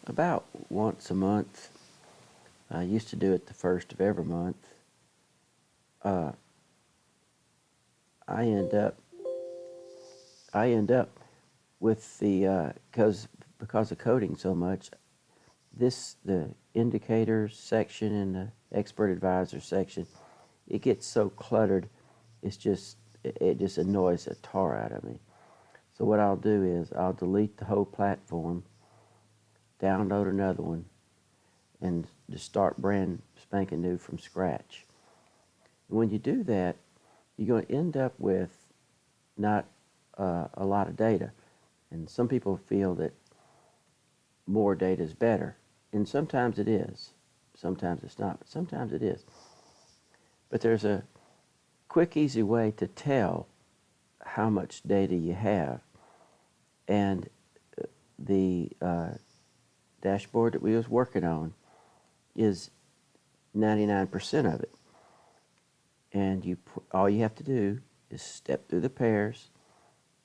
About once a month. I used to do it the first of every month. Uh, I end up I end up with the because of coding so much. The indicators section and the expert advisor section, it gets so cluttered. It just annoys the tar out of me. So what I'll do is I'll delete the whole platform, download another one, and just start brand spanking new from scratch. When you do that, you're going to end up with not a lot of data. And some people feel that more data is better. And sometimes it is. Sometimes it's not, but sometimes it is. But there's a quick, easy way to tell how much data you have. And the dashboard that we was working on is 99% of it. And all you have to do is step through the pairs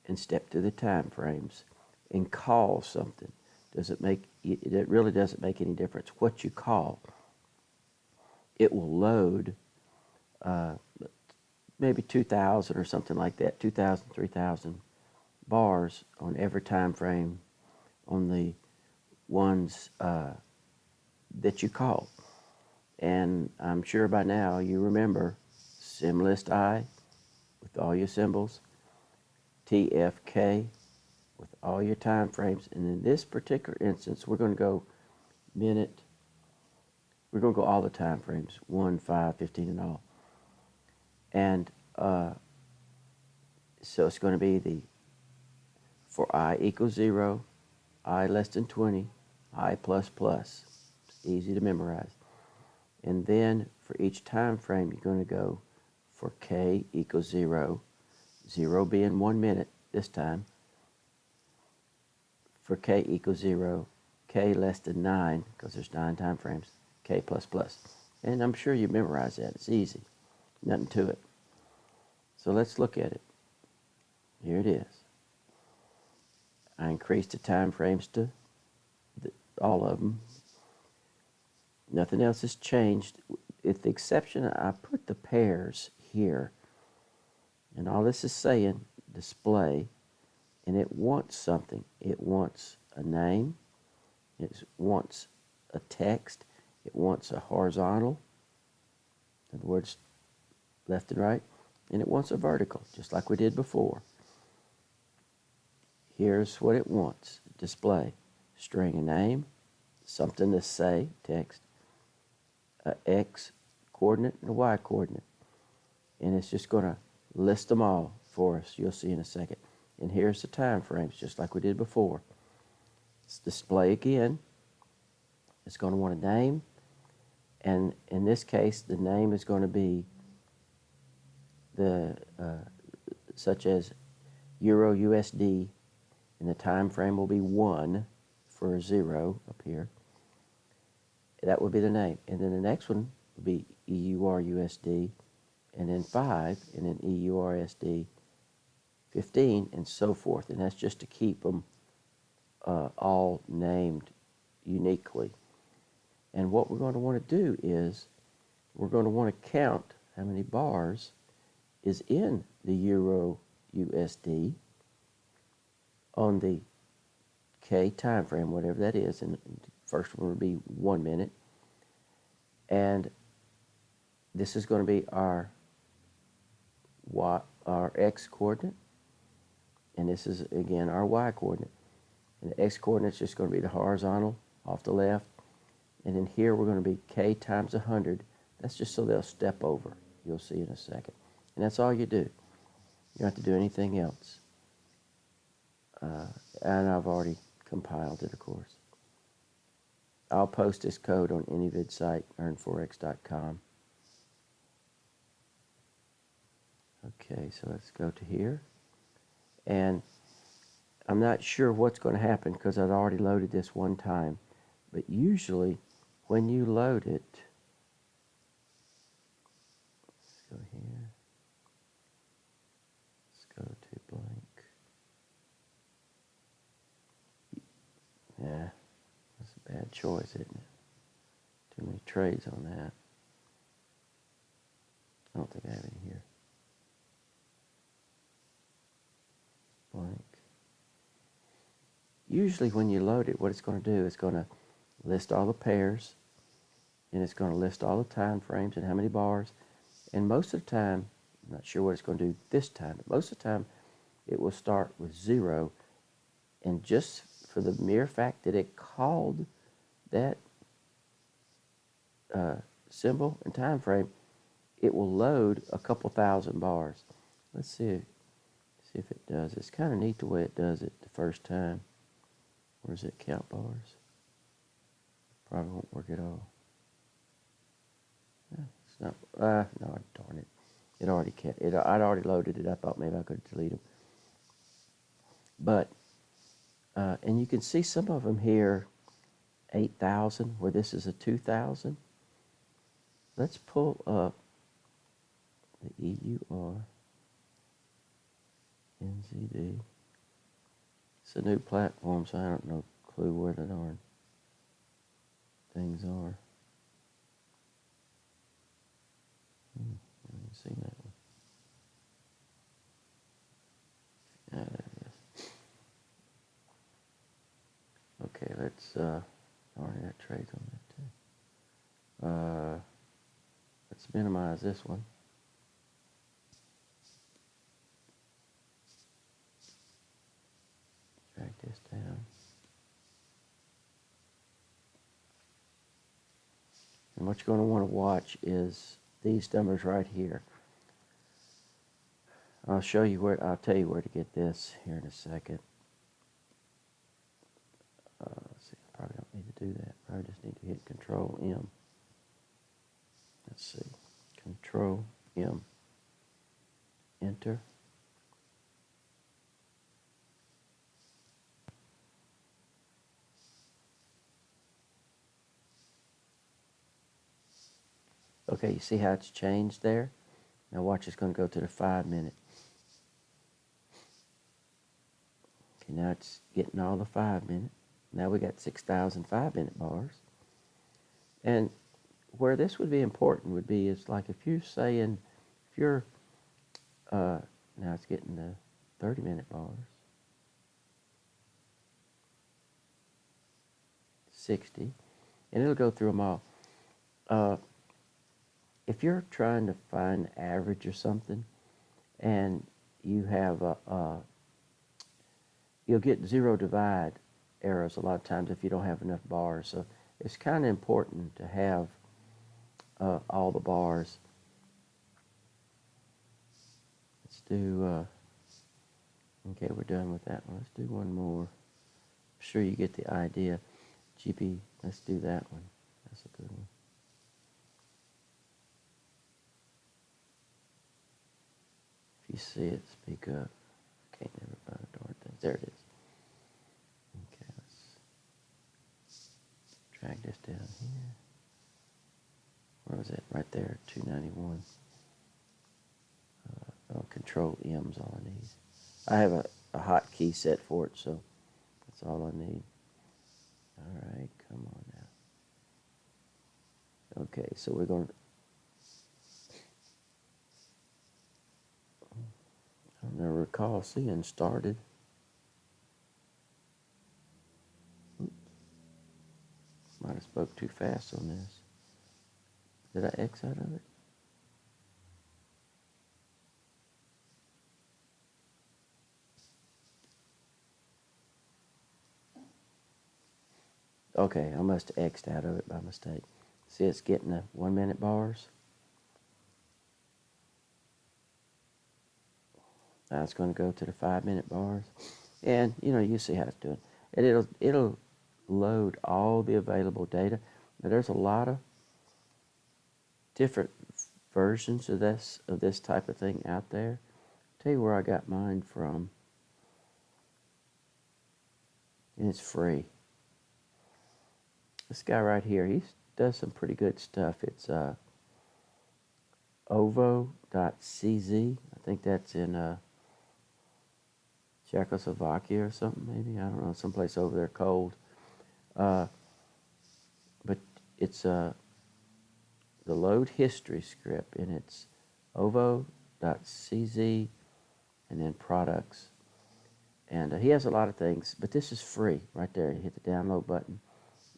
and step through the time frames and call something. It really doesn't make any difference what you call. It will load maybe 2,000 or something like that, 2,000, 3,000 bars on every time frame on the ones that you call. And I'm sure by now you remember SymList I with all your symbols, TFK with all your time frames, and in this particular instance we're going to go minute, we're going to go all the time frames, 1, 5, 15 and all. And so it's going to be for I equals 0, I less than 20, I plus plus. It's easy to memorize. And then for each time frame you're going to go for K equals 0, 0 being 1 minute this time. For K equals 0, K less than 9, because there's 9 time frames, K plus plus. And I'm sure you memorize that. It's easy. Nothing to it. So let's look at it. Here it is. I increased the time frames to all of them. Nothing else has changed, with the exception I put the pairs here. And all this is saying, display, and it wants something. It wants a name. It wants a text. It wants a horizontal, in other words, left and right, and it wants a vertical, just like we did before. Here's what it wants. Display, string, a name, something to say, text, a X coordinate and a Y coordinate. And it's just going to list them all for us. You'll see in a second. And here's the time frames, just like we did before. It's display again. It's going to want a name. And in this case, the name is going to be such as Euro USD, and the time frame will be 1 for a 0 up here. That would be the name. And then the next one would be EUR USD, and then 5, and then EURSD 15, and so forth. And that's just to keep them all named uniquely. And what we're going to want to do is we're going to want to count how many bars is in the Euro USD on the K time frame, whatever that is. And the first one will be 1 minute. And this is going to be our X coordinate. And this is, again, our Y coordinate. And the X coordinate is just going to be the horizontal off the left. And then here we're going to be K times 100. That's just so they'll step over. You'll see in a second. And that's all you do. You don't have to do anything else. And I've already compiled it, of course. I'll post this code on enivids site, earn4x.com. Okay, so let's go to here. And I'm not sure what's going to happen because I've already loaded this one time. But usually, when you load it, let's go here. Let's go to blank. Yeah, that's a bad choice, isn't it? Too many trades on that. I don't think I have any here. Blank. Usually when you load it, what it's going to do is going to list all the pairs, and it's going to list all the time frames and how many bars. And most of the time, I'm not sure what it's going to do this time, but most of the time it will start with 0. And just for the mere fact that it called that symbol and time frame, it will load a couple thousand bars. Let's see if it does. It's kind of neat the way it does it the first time. Where does it count bars? Probably won't work at all. It's not. No, darn it! It already kept it. I'd already loaded it. I thought maybe I could delete them. But and you can see some of them here, 8,000, where this is a 2,000. Let's pull up the EUR NZD. It's a new platform, so I don't know clue where the darn things are. I haven't seen that one. Ah, there it is. Okay, let's already got trades on that too. Let's minimize this one. Drag this down. And what you're going to want to watch is these numbers right here. I'll tell you where to get this here in a second. Let's see, I probably don't need to do that. I just need to hit Control M. Let's see, Control M. Enter. Okay, you see how it's changed there? Now watch, it's going to go to the 5-minute. Okay, now it's getting all the 5-minute. Now we got 6,000 5-minute bars. And where this would be important would be is like if you're saying, if you're, now it's getting the 30-minute bars. 60. And it'll go through them all. If you're trying to find average or something, and you have you'll get zero divide errors a lot of times if you don't have enough bars. So it's kind of important to have all the bars. Let's do, okay, we're done with that one. Let's do one more. I'm sure you get the idea. GP, let's do that one. That's a good one. If you see it, speak up. I can't never find a darn thing. There it is. Okay, let's drag this down here. Where was it? Right there, 291. Control M's all I need. I have a hotkey set for it, so that's all I need. All right, come on now. Okay, so we're going to... I don't never recall seeing started. Oops. Might have spoke too fast on this. Did I X out of it? Okay, I must have X'd out of it by mistake. See, it's getting the 1-minute bars. Now it's going to go to the 5-minute bars. And, you know, you see how it's doing. And it'll load all the available data. Now, there's a lot of different versions of this type of thing out there. I'll tell you where I got mine from. And it's free. This guy right here, he does some pretty good stuff. It's ovo.cz. I think that's in Czechoslovakia or something, maybe. I don't know, someplace over there cold. it's the load history script, and it's ovo.cz and then products. And he has a lot of things, but this is free right there. You hit the download button.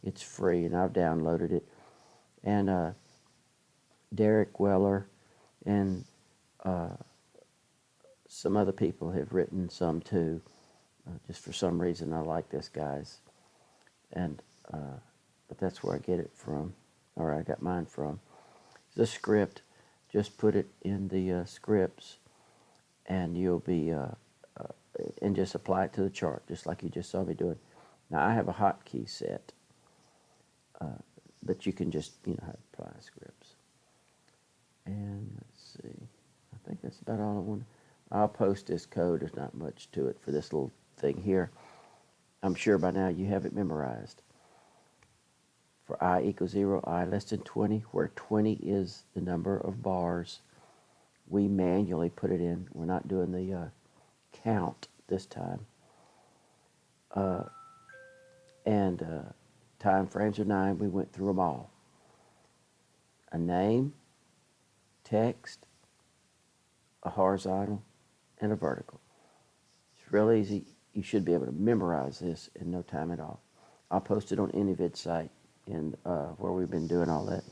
It's free, and I've downloaded it. And Derek Weller and some other people have written some too. Just for some reason, I like this guy's, and but that's where I get it from, or I got mine from. The script, just put it in the scripts, and you'll be and just apply it to the chart, just like you just saw me doing. Now I have a hotkey set, but you can just apply scripts. And let's see, I think that's about all I want. I'll post this code. There's not much to it for this little thing here. I'm sure by now you have it memorized. For I equals 0, I less than 20, where 20 is the number of bars, we manually put it in. We're not doing the count this time. And time frames are 9. We went through them all. A name, text, a horizontal, and a vertical. It's real easy. You should be able to memorize this in no time at all. I'll post it on enivids site where we've been doing all that.